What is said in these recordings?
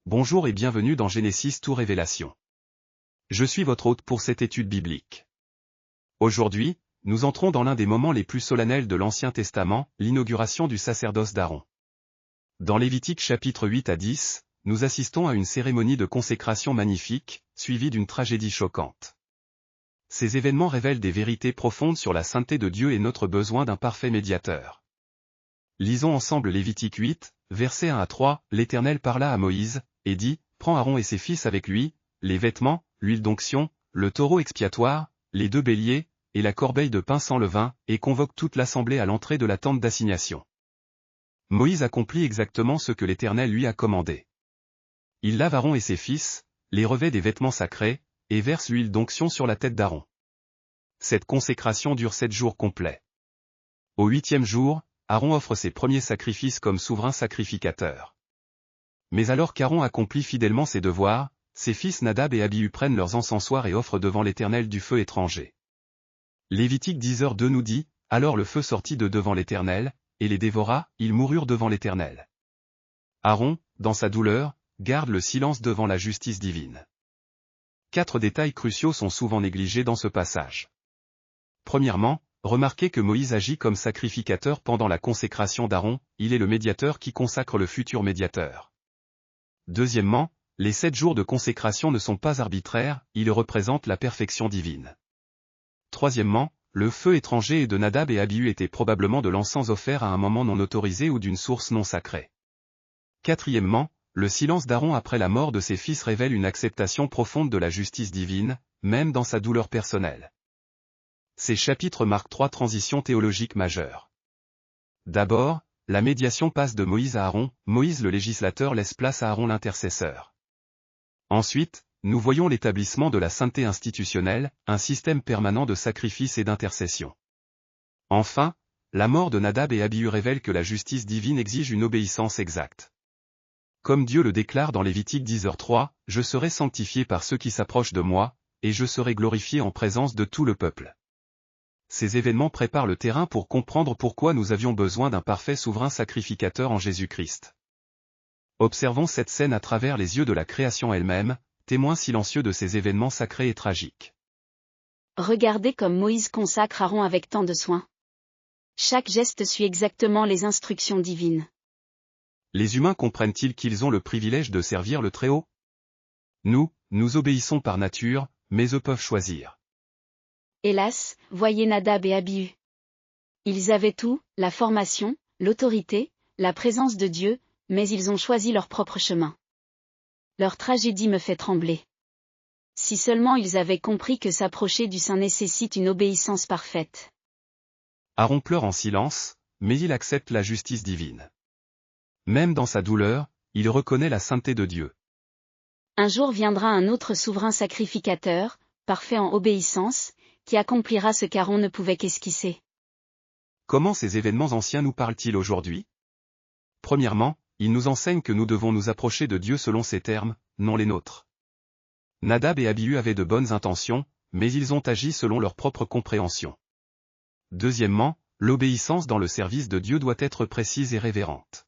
Bonjour et bienvenue dans Genesis to Révélation. Je suis votre hôte pour cette étude biblique. Aujourd'hui, nous entrons dans l'un des moments les plus solennels de l'Ancien Testament, l'inauguration du sacerdoce d'Aaron. Dans Lévitique chapitre 8 à 10, nous assistons à une cérémonie de consécration magnifique, suivie d'une tragédie choquante. Ces événements révèlent des vérités profondes sur la sainteté de Dieu et notre besoin d'un parfait médiateur. Lisons ensemble Lévitique 8, versets 1 à 3, l'Éternel parla à Moïse, et dit, prends Aaron et ses fils avec lui, les vêtements, l'huile d'onction, le taureau expiatoire, les 2 béliers, et la corbeille de pain sans levain, et convoque toute l'assemblée à l'entrée de la tente d'assignation. Moïse accomplit exactement ce que l'Éternel lui a commandé. Il lave Aaron et ses fils, les revêt des vêtements sacrés, et verse l'huile d'onction sur la tête d'Aaron. Cette consécration dure 7 jours complets. Au 8e jour, Aaron offre ses premiers sacrifices comme souverain sacrificateur. Mais alors qu'Aaron accomplit fidèlement ses devoirs, ses fils Nadab et Abihu prennent leurs encensoirs et offrent devant l'Éternel du feu étranger. Lévitique 10h2 nous dit, alors le feu sortit de devant l'Éternel, et les dévora, ils moururent devant l'Éternel. Aaron, dans sa douleur, garde le silence devant la justice divine. 4 détails cruciaux sont souvent négligés dans ce passage. Premièrement, remarquez que Moïse agit comme sacrificateur pendant la consécration d'Aaron, il est le médiateur qui consacre le futur médiateur. Deuxièmement, les 7 jours de consécration ne sont pas arbitraires, ils représentent la perfection divine. Troisièmement, le feu étranger de Nadab et Abihu était probablement de l'encens offert à un moment non autorisé ou d'une source non sacrée. Quatrièmement, le silence d'Aaron après la mort de ses fils révèle une acceptation profonde de la justice divine, même dans sa douleur personnelle. Ces chapitres marquent 3 transitions théologiques majeures. D'abord, la médiation passe de Moïse à Aaron, Moïse le législateur laisse place à Aaron l'intercesseur. Ensuite, nous voyons l'établissement de la sainteté institutionnelle, un système permanent de sacrifice et d'intercession. Enfin, la mort de Nadab et Abihu révèle que la justice divine exige une obéissance exacte. Comme Dieu le déclare dans Lévitique 10h3, « Je serai sanctifié par ceux qui s'approchent de moi, et je serai glorifié en présence de tout le peuple. » Ces événements préparent le terrain pour comprendre pourquoi nous avions besoin d'un parfait souverain sacrificateur en Jésus-Christ. Observons cette scène à travers les yeux de la création elle-même, témoin silencieux de ces événements sacrés et tragiques. Regardez comme Moïse consacre Aaron avec tant de soin. Chaque geste suit exactement les instructions divines. Les humains comprennent-ils qu'ils ont le privilège de servir le Très-Haut? Nous obéissons par nature, mais eux peuvent choisir. Hélas, voyez Nadab et Abihu. Ils avaient tout, la formation, l'autorité, la présence de Dieu, mais ils ont choisi leur propre chemin. Leur tragédie me fait trembler. Si seulement ils avaient compris que s'approcher du Saint nécessite une obéissance parfaite. Aaron pleure en silence, mais il accepte la justice divine. Même dans sa douleur, il reconnaît la sainteté de Dieu. Un jour viendra un autre souverain sacrificateur, parfait en obéissance, qui accomplira ce qu'Aaron ne pouvait qu'esquisser. Comment ces événements anciens nous parlent-ils aujourd'hui? Premièrement, ils nous enseignent que nous devons nous approcher de Dieu selon ses termes, non les nôtres. Nadab et Abihu avaient de bonnes intentions, mais ils ont agi selon leur propre compréhension. Deuxièmement, l'obéissance dans le service de Dieu doit être précise et révérente.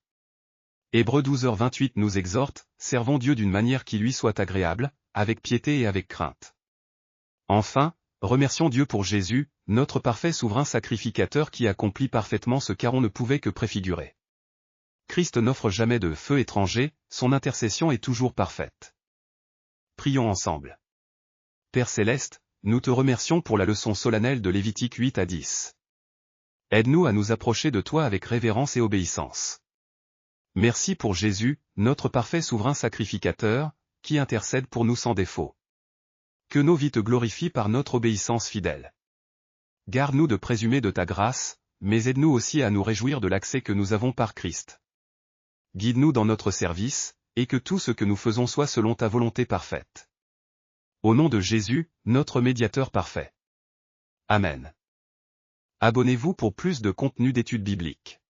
Hébreux 12h28 nous exhorte, servons Dieu d'une manière qui lui soit agréable, avec piété et avec crainte. Enfin, remercions Dieu pour Jésus, notre parfait souverain sacrificateur qui accomplit parfaitement ce qu'Aaron ne pouvait que préfigurer. Christ n'offre jamais de feu étranger, son intercession est toujours parfaite. Prions ensemble. Père Céleste, nous te remercions pour la leçon solennelle de Lévitique 8 à 10. Aide-nous à nous approcher de toi avec révérence et obéissance. Merci pour Jésus, notre parfait souverain sacrificateur, qui intercède pour nous sans défaut. Que nos vies te glorifient par notre obéissance fidèle. Garde-nous de présumer de ta grâce, mais aide-nous aussi à nous réjouir de l'accès que nous avons par Christ. Guide-nous dans notre service, et que tout ce que nous faisons soit selon ta volonté parfaite. Au nom de Jésus, notre médiateur parfait. Amen. Abonnez-vous pour plus de contenu d'études bibliques.